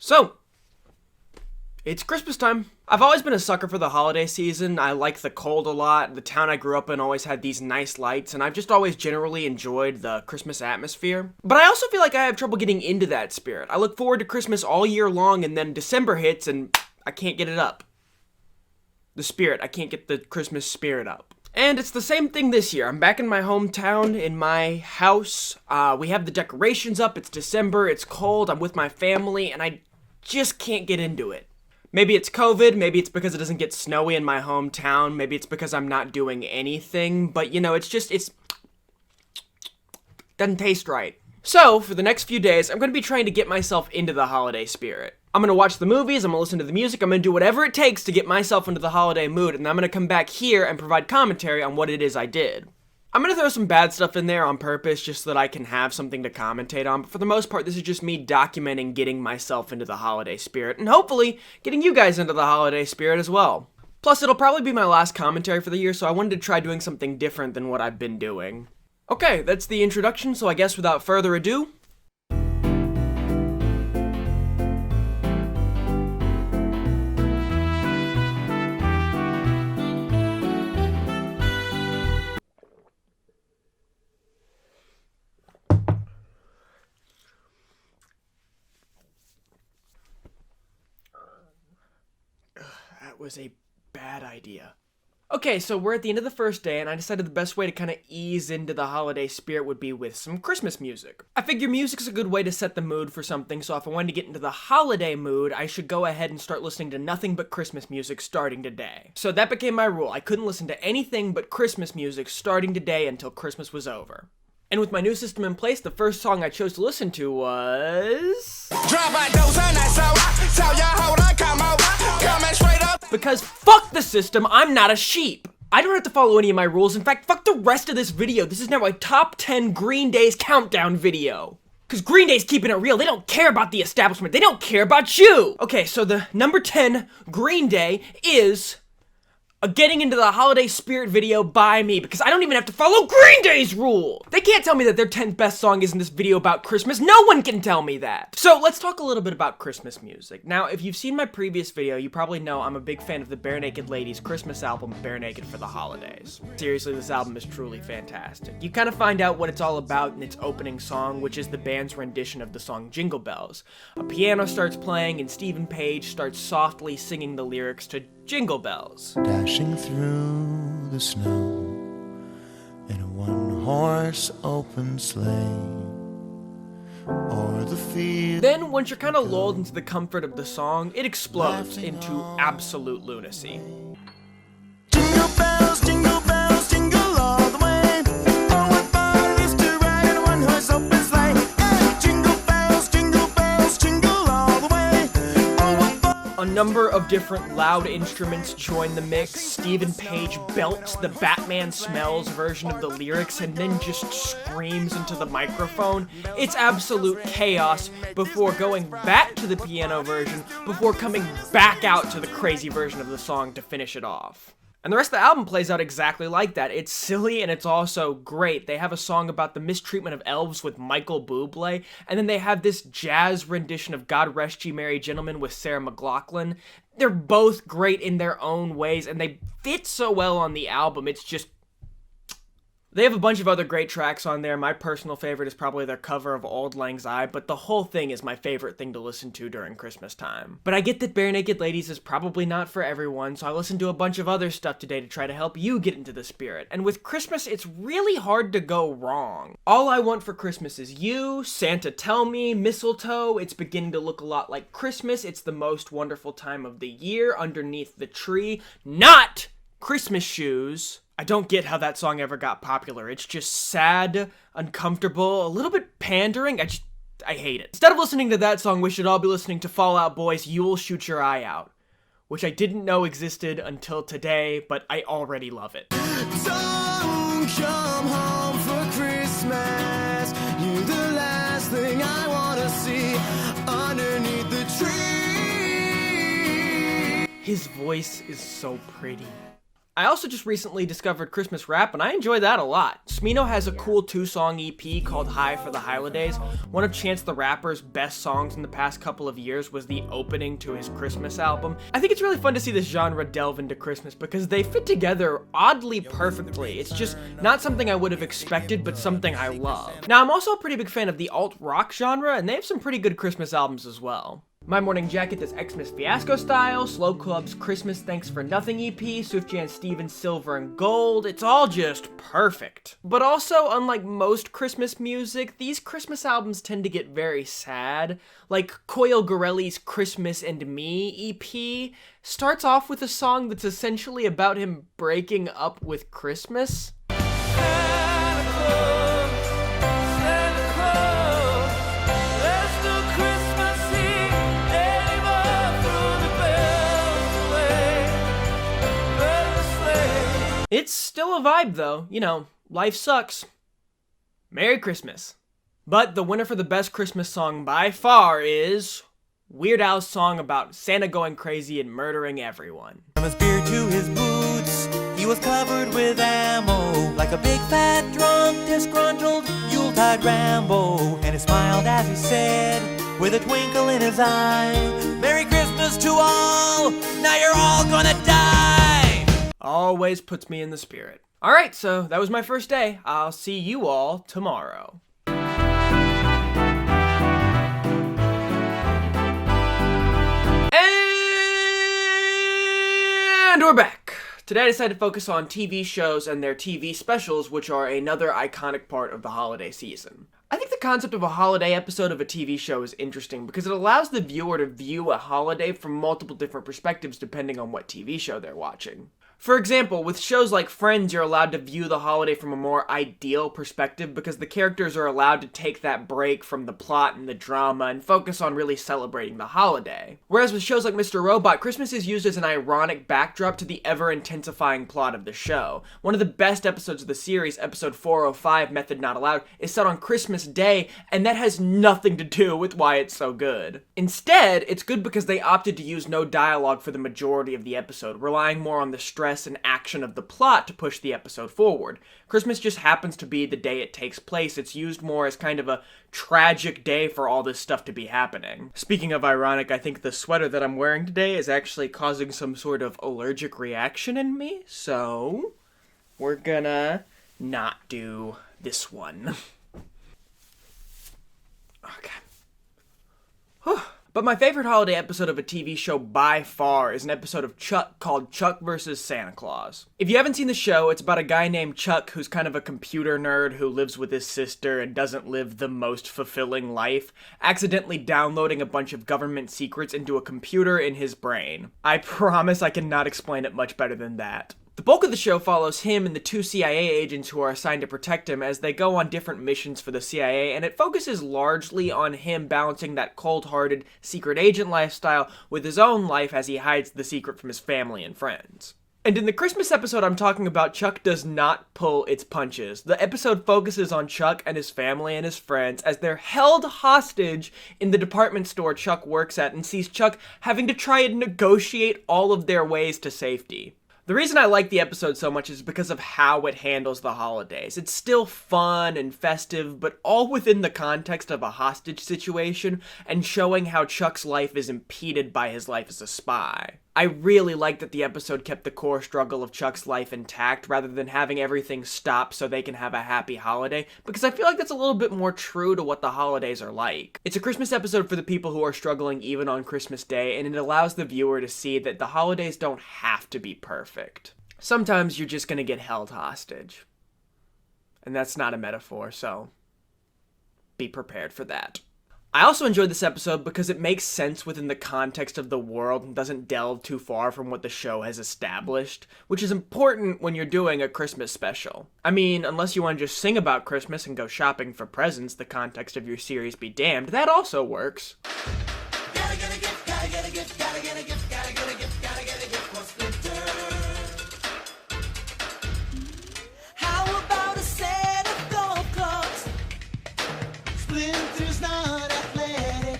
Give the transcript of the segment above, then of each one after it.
So, it's Christmas time. I've always been a sucker for the holiday season. I like the cold a lot. The town I grew up in always had these nice lights, and I've just always generally enjoyed the Christmas atmosphere. But I also feel like I have trouble getting into that spirit. I look forward to Christmas all year long, and then December hits, and I can't get it up. I can't get the Christmas spirit up. And it's the same thing this year. I'm back in my hometown, in my house. We have the decorations up, it's December, it's cold, I'm with my family, and I just can't get into it. Maybe it's COVID, maybe it's because it doesn't get snowy in my hometown, maybe it's because I'm not doing anything, but you know, it doesn't taste right. So, for the next few days, I'm going to be trying to get myself into the holiday spirit. I'm going to watch the movies, I'm going to listen to the music, I'm going to do whatever it takes to get myself into the holiday mood, and I'm going to come back here and provide commentary on what it is I did. I'm going to throw some bad stuff in there on purpose just so that I can have something to commentate on, but for the most part, this is just me documenting getting myself into the holiday spirit, and hopefully, getting you guys into the holiday spirit as well. Plus, it'll probably be my last commentary for the year, so I wanted to try doing something different than what I've been doing. Okay, that's the introduction, so I guess without further ado, that was a bad idea. Okay, so we're at the end of the first day, and I decided the best way to kind of ease into the holiday spirit would be with some Christmas music. I figure music's a good way to set the mood for something, so if I wanted to get into the holiday mood, I should go ahead and start listening to nothing but Christmas music starting today. So that became my rule. I couldn't listen to anything but Christmas music starting today until Christmas was over. And with my new system in place, the first song I chose to listen to was... Because fuck the system, I'm not a sheep. I don't have to follow any of my rules. In fact, fuck the rest of this video. This is now a top 10 Green Day's countdown video. Because Green Day's keeping it real. They don't care about the establishment. They don't care about you. Okay, so the number 10 Green Day is... a getting into the holiday spirit video by me, because I don't even have to follow Green Day's rule! They can't tell me that their 10th best song isn't this video about Christmas. No one can tell me that! So, let's talk a little bit about Christmas music. Now, if you've seen my previous video, you probably know I'm a big fan of the Barenaked Ladies' Christmas album, Barenaked for the Holidays. Seriously, this album is truly fantastic. You kind of find out what it's all about in its opening song, which is the band's rendition of the song Jingle Bells. A piano starts playing, and Stephen Page starts softly singing the lyrics to Jingle Bells. Dashing through the snow in a one-horse open sleigh o'er the field. Then, once you're kind of lulled into the comfort of the song, it explodes into absolute lunacy. Jingle bells, jingle all the way. Oh, what fun it is to ride in a one-horse open sleigh. Hey, jingle bells, jingle all the way. Oh, what fun. A number of different loud instruments join the mix. Stephen Page belts the Batman Smells version of the lyrics and then just screams into the microphone. It's absolute chaos before going back to the piano version, before coming back out to the crazy version of the song to finish it off. And the rest of the album plays out exactly like that. It's silly and it's also great. They have a song about the mistreatment of elves with Michael Bublé, and then they have this jazz rendition of God Rest Ye Merry Gentlemen with Sarah McLachlan. They're both great in their own ways, and they fit so well on the album. It's just... They have a bunch of other great tracks on there. My personal favorite is probably their cover of Auld Lang Syne, but the whole thing is my favorite thing to listen to during Christmas time. But I get that Barenaked Ladies is probably not for everyone, so I listened to a bunch of other stuff today to try to help you get into the spirit. And with Christmas, it's really hard to go wrong. All I Want for Christmas Is You, Santa Tell Me, Mistletoe. It's beginning to look a lot like Christmas. It's the most wonderful time of the year underneath the tree. Not Christmas Shoes. I don't get how that song ever got popular. It's just sad, uncomfortable, a little bit pandering. I hate it. Instead of listening to that song, we should all be listening to Fall Out Boy's You'll Shoot Your Eye Out, which I didn't know existed until today, but I already love it. Don't come home for Christmas. You're the last thing I want to see underneath the tree. His voice is so pretty. I also just recently discovered Christmas rap, and I enjoy that a lot. Smino has a cool 2-song EP called High for the Holidays. One of Chance the Rapper's best songs in the past couple of years was the opening to his Christmas album. I think it's really fun to see this genre delve into Christmas because they fit together oddly perfectly. It's just not something I would have expected, but something I love. Now, I'm also a pretty big fan of the alt-rock genre, and they have some pretty good Christmas albums as well. My Morning Jacket does Xmas Fiasco Style, Slow Club's Christmas Thanks for Nothing EP, Swift Jan Stevens Silver and Gold. It's all just perfect. But also, unlike most Christmas music, these Christmas albums tend to get very sad. Like Coil Gorelli's Christmas and Me EP starts off with a song that's essentially about him breaking up with Christmas. It's still a vibe though, you know, life sucks. Merry Christmas. But the winner for the best Christmas song by far is Weird Al's song about Santa going crazy and murdering everyone. From his beard to his boots, he was covered with ammo, like a big fat drunk disgruntled Yuletide Rambo. And he smiled as he said, with a twinkle in his eye, Merry Christmas to all, now you're all gonna die. Always puts me in the spirit. Alright, so that was my first day. I'll see you all tomorrow. And we're back. Today I decided to focus on TV shows and their TV specials, which are another iconic part of the holiday season. I think the concept of a holiday episode of a TV show is interesting because it allows the viewer to view a holiday from multiple different perspectives depending on what TV show they're watching. For example, with shows like Friends, you're allowed to view the holiday from a more ideal perspective because the characters are allowed to take that break from the plot and the drama and focus on really celebrating the holiday. Whereas with shows like Mr. Robot, Christmas is used as an ironic backdrop to the ever-intensifying plot of the show. One of the best episodes of the series, episode 405, Method Not Allowed, is set on Christmas Day, and that has nothing to do with why it's so good. Instead, it's good because they opted to use no dialogue for the majority of the episode, relying more on the stress and action of the plot to push the episode forward. Christmas just happens to be the day it takes place. It's used more as kind of a tragic day for all this stuff to be happening. Speaking of ironic, I think the sweater that I'm wearing today is actually causing some sort of allergic reaction in me, so we're gonna not do this one. Okay. Whew. But my favorite holiday episode of a TV show by far is an episode of Chuck called Chuck vs. Santa Claus. If you haven't seen the show, it's about a guy named Chuck who's kind of a computer nerd who lives with his sister and doesn't live the most fulfilling life, accidentally downloading a bunch of government secrets into a computer in his brain. I promise I cannot explain it much better than that. The bulk of the show follows him and the 2 CIA agents who are assigned to protect him as they go on different missions for the CIA, and it focuses largely on him balancing that cold-hearted secret agent lifestyle with his own life as he hides the secret from his family and friends. And in the Christmas episode I'm talking about, Chuck does not pull its punches. The episode focuses on Chuck and his family and his friends as they're held hostage in the department store Chuck works at and sees Chuck having to try and negotiate all of their ways to safety. The reason I like the episode so much is because of how it handles the holidays. It's still fun and festive, but all within the context of a hostage situation and showing how Chuck's life is impeded by his life as a spy. I really like that the episode kept the core struggle of Chuck's life intact rather than having everything stop so they can have a happy holiday, because I feel like that's a little bit more true to what the holidays are like. It's a Christmas episode for the people who are struggling even on Christmas Day, and it allows the viewer to see that the holidays don't have to be perfect. Sometimes you're just gonna get held hostage. And that's not a metaphor, so be prepared for that. I also enjoyed this episode because it makes sense within the context of the world and doesn't delve too far from what the show has established, which is important when you're doing a Christmas special. I mean, unless you want to just sing about Christmas and go shopping for presents, the context of your series be damned, that also works. Gotta get a gift, gotta get a gift, gotta get a gift, gotta get a gift, gotta get a gift for Splinter. How about a set of golf clubs? Splinter's not athletic.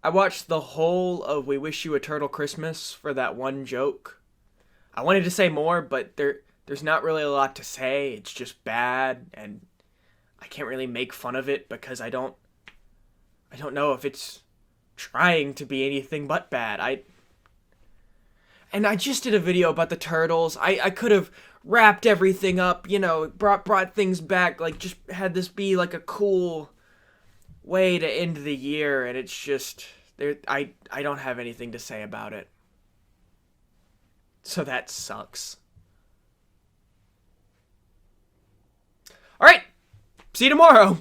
I watched the whole of We Wish You Eternal Christmas for that one joke. I wanted to say more, but there's not really a lot to say. It's just bad, and I can't really make fun of it because I don't know if it's trying to be anything but bad. I just did a video about the Turtles. I could have wrapped everything up, you know, brought things back, like just had this be like a cool way to end the year, and it's just I don't have anything to say about it. So that sucks. All right. See you tomorrow.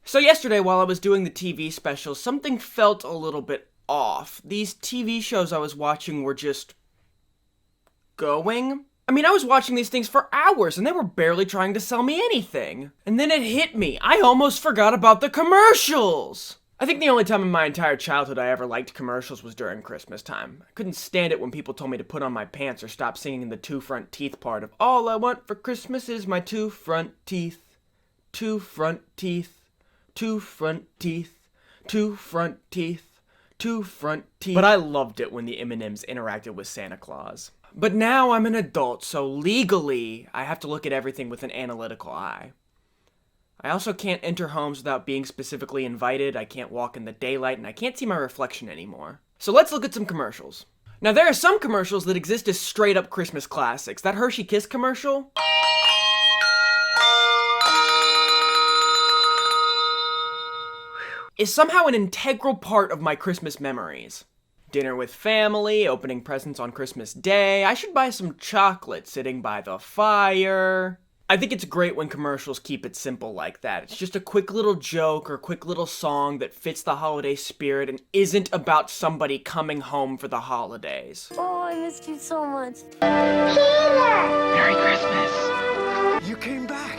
So yesterday, while I was doing the TV specials, something felt a little bit off. These TV shows I was watching were just going. I mean, I was watching these things for hours, and they were barely trying to sell me anything. And then it hit me. I almost forgot about the commercials. I think the only time in my entire childhood I ever liked commercials was during Christmas time. I couldn't stand it when people told me to put on my pants or stop singing the two front teeth part of "All I want for Christmas is my two front teeth. Two front teeth. Two front teeth. Two front teeth. Two front teeth." But I loved it when the M&Ms interacted with Santa Claus. But now I'm an adult, so legally I have to look at everything with an analytical eye. I also can't enter homes without being specifically invited, I can't walk in the daylight, and I can't see my reflection anymore. So let's look at some commercials. Now there are some commercials that exist as straight up Christmas classics. That Hershey Kiss commercial is somehow an integral part of my Christmas memories. Dinner with family, opening presents on Christmas Day, I should buy some chocolate sitting by the fire. I think it's great when commercials keep it simple like that. It's just a quick little joke or quick little song that fits the holiday spirit and isn't about somebody coming home for the holidays. Oh, I missed you so much. Merry Christmas. You came back.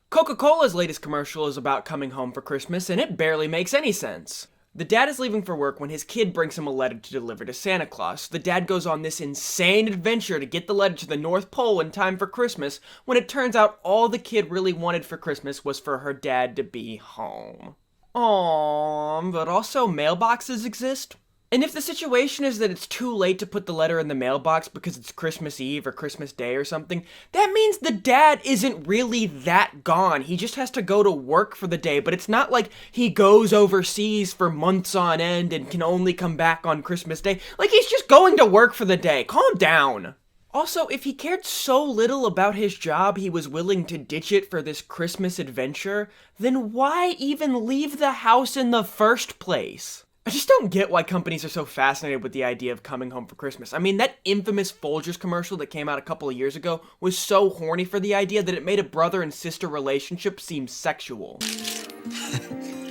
Coca-Cola's latest commercial is about coming home for Christmas, and it barely makes any sense. The dad is leaving for work when his kid brings him a letter to deliver to Santa Claus. The dad goes on this insane adventure to get the letter to the North Pole in time for Christmas, when it turns out all the kid really wanted for Christmas was for her dad to be home. Aww, but also mailboxes exist? And if the situation is that it's too late to put the letter in the mailbox because it's Christmas Eve or Christmas Day or something, that means the dad isn't really that gone. He just has to go to work for the day, but it's not like he goes overseas for months on end and can only come back on Christmas Day. Like, he's just going to work for the day. Calm down. Also, if he cared so little about his job he was willing to ditch it for this Christmas adventure, then why even leave the house in the first place? I just don't get why companies are so fascinated with the idea of coming home for Christmas. I mean, that infamous Folgers commercial that came out a couple of years ago was so horny for the idea that it made a brother and sister relationship seem sexual.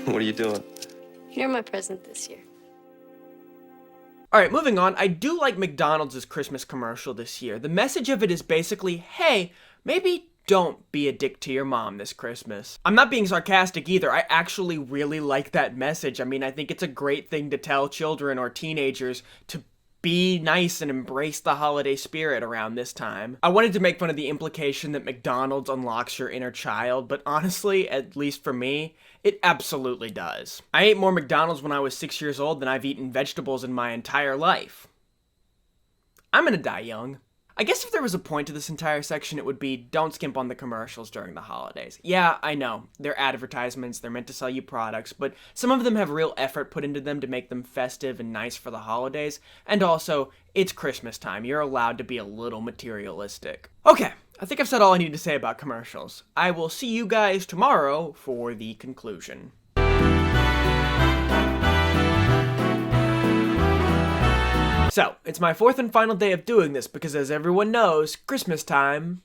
What are you doing? You're my present this year. Alright, moving on. I do like McDonald's Christmas commercial this year. The message of it is basically, hey, maybe don't be a dick to your mom this Christmas. I'm not being sarcastic either. I actually really like that message. I mean, I think it's a great thing to tell children or teenagers to be nice and embrace the holiday spirit around this time. I wanted to make fun of the implication that McDonald's unlocks your inner child, but honestly, at least for me, it absolutely does. I ate more McDonald's when I was 6 years old than I've eaten vegetables in my entire life. I'm gonna die young. I guess if there was a point to this entire section, it would be don't skimp on the commercials during the holidays. Yeah, I know, they're advertisements, they're meant to sell you products, but some of them have real effort put into them to make them festive and nice for the holidays, and also, it's Christmas time, you're allowed to be a little materialistic. Okay, I think I've said all I need to say about commercials. I will see you guys tomorrow for the conclusion. So, it's my fourth and final day of doing this because as everyone knows, Christmas time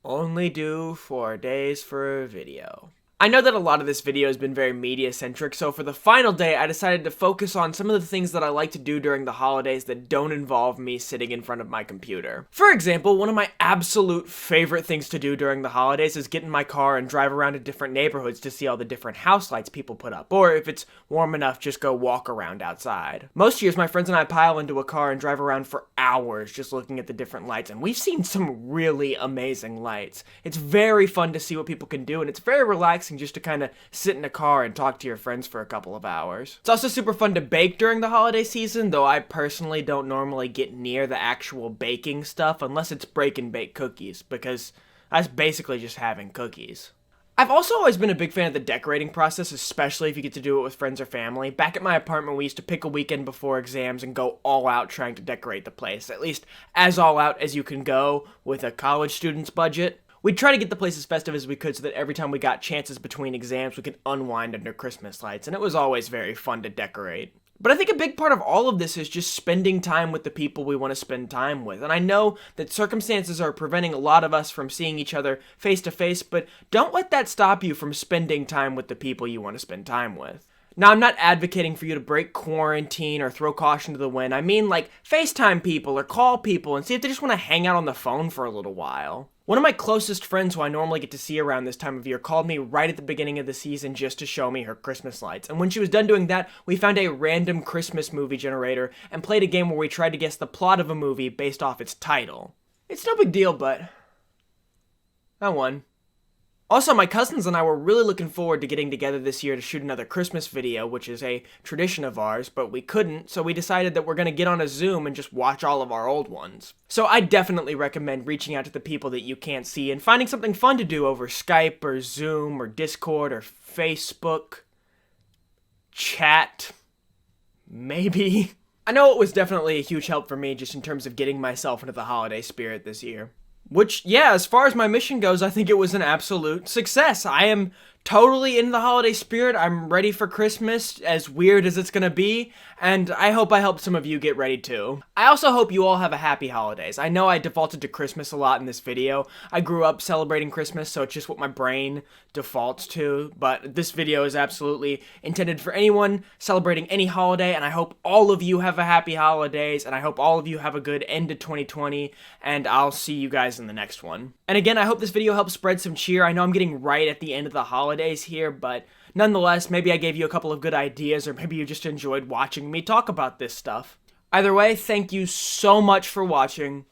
only do 4 days for a video. I know that a lot of this video has been very media-centric, so for the final day, I decided to focus on some of the things that I like to do during the holidays that don't involve me sitting in front of my computer. For example, one of my absolute favorite things to do during the holidays is get in my car and drive around to different neighborhoods to see all the different house lights people put up, or if it's warm enough, just go walk around outside. Most years, my friends and I pile into a car and drive around for hours just looking at the different lights, and we've seen some really amazing lights. It's very fun to see what people can do, and it's very relaxing relaxing just to kind of sit in a car and talk to your friends for a couple of hours. It's also super fun to bake during the holiday season, though I personally don't normally get near the actual baking stuff unless it's break and bake cookies, because that's basically just having cookies. I've also always been a big fan of the decorating process, especially if you get to do it with friends or family. Back at my apartment, we used to pick a weekend before exams and go all out trying to decorate the place, at least as all out as you can go with a college student's budget. We'd try to get the place as festive as we could so that every time we got chances between exams, we could unwind under Christmas lights, and it was always very fun to decorate. But I think a big part of all of this is just spending time with the people we want to spend time with. And I know that circumstances are preventing a lot of us from seeing each other face to face, but don't let that stop you from spending time with the people you want to spend time with. Now, I'm not advocating for you to break quarantine or throw caution to the wind. I mean, like, FaceTime people or call people and see if they just want to hang out on the phone for a little while. One of my closest friends who I normally get to see around this time of year called me right at the beginning of the season just to show me her Christmas lights. And when she was done doing that, we found a random Christmas movie generator and played a game where we tried to guess the plot of a movie based off its title. It's no big deal, but I won. Also, my cousins and I were really looking forward to getting together this year to shoot another Christmas video, which is a tradition of ours, but we couldn't, so we decided that we're going to get on a Zoom and just watch all of our old ones. So I definitely recommend reaching out to the people that you can't see and finding something fun to do over Skype or Zoom or Discord or Facebook. Chat. Maybe. I know it was definitely a huge help for me just in terms of getting myself into the holiday spirit this year. Which, yeah, as far as my mission goes, I think it was an absolute success. I am totally in the holiday spirit. I'm ready for Christmas, as weird as it's gonna be, and I hope I helped some of you get ready too. I also hope you all have a happy holidays. I know I defaulted to Christmas a lot in this video. I grew up celebrating Christmas, so it's just what my brain defaults to, but this video is absolutely intended for anyone celebrating any holiday, and I hope all of you have a happy holidays, and I hope all of you have a good end to 2020, and I'll see you guys in the next one. And again, I hope this video helps spread some cheer. I know I'm getting right at the end of the holidays here, but nonetheless, maybe I gave you a couple of good ideas, or maybe you just enjoyed watching me talk about this stuff. Either way, thank you so much for watching.